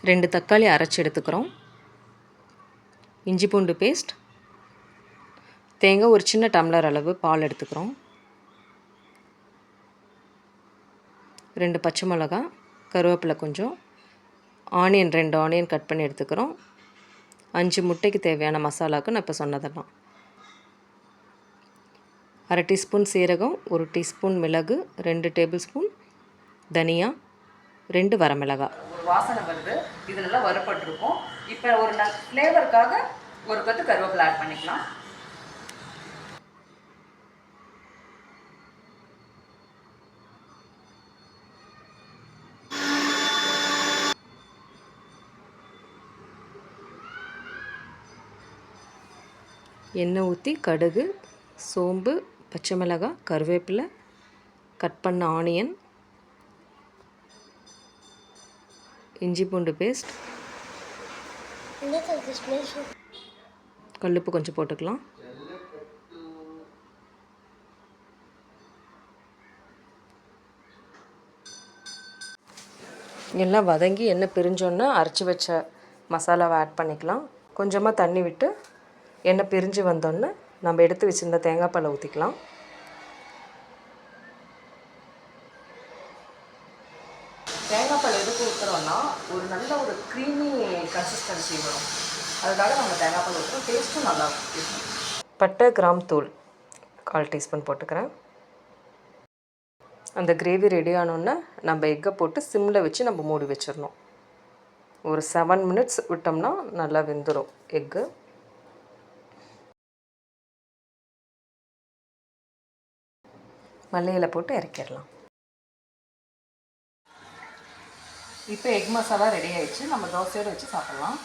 2 தக்காளி அரைச்சி எடுத்துக்கிறோம். இஞ்சி பூண்டு பேஸ்ட், தேங்காய் ஒரு சின்ன டம்ளர் அளவு பால் எடுத்துக்கிறோம். 2 பச்சை மிளகாய், கருவேப்பிலை கொஞ்சம், ஆனியன் 2 ஆனியன் கட் பண்ணி எடுத்துக்கிறோம். 5 முட்டைக்கு தேவையான மசாலாவுக்கு நான் இப்போ சொன்னதெல்லாம். 1/2 டீஸ்பூன் சீரகம், 1 டீஸ்பூன் மிளகு, 2 டேபிள் ஸ்பூன் தனியா, 2 வரமிளகாய். ஒரு வாசனை வருது, இது நல்லா வறுபட்டிருக்கும். இப்போ ஒரு ஃப்ளேவருக்காக ஒரு கொத்து கருவேப்பிலை ஆட் பண்ணிக்கலாம். எண்ணெய் ஊற்றி கடுகு, சோம்பு, பச்சை மிளகாய், கருவேப்பிலை, கட் பண்ண ஆனியன், இஞ்சி பூண்டு பேஸ்ட், கல்லுப்பு கொஞ்சம் போட்டுக்கலாம். எல்லாம் வதங்கி எண்ணெய் பிரிஞ்சோன்னே அரைச்சி வச்ச மசாலாவை ஆட் பண்ணிக்கலாம். கொஞ்சமாக தண்ணி விட்டு எண்ணெய் பிரிஞ்சு வந்தோடனே நம்ம எடுத்து வச்சுருந்த தேங்காய் பாலை ஊற்றிக்கலாம். தேங்காய் பால் எதுக்கு ஊற்றுறோன்னா ஒரு நல்ல ஒரு க்ரீமி கன்சிஸ்டன்சி வரும். அதுக்காக நம்ம தேங்காய் பால் ஊற்றுறோம். டேஸ்ட்டும் நல்லா இருக்கும். பட்டை, கிராம் தூள் 1/4 டீஸ்பூன் போட்டுக்கிறேன். அந்த கிரேவி ரெடி ஆனோடனே நம்ம எக்கை போட்டு சிம்மில் வச்சு நம்ம மூடி வச்சிடணும். ஒரு 7 மினிட்ஸ் விட்டோம்னா நல்லா வெந்துடும் எக்கு. மல்லி இலை போட்டு இறக்கிடலாம். இப்போ எக் மசாலா ரெடி ஆயிடுச்சு. நம்ம தோசையோடு வச்சு சாப்பிட்லாம்.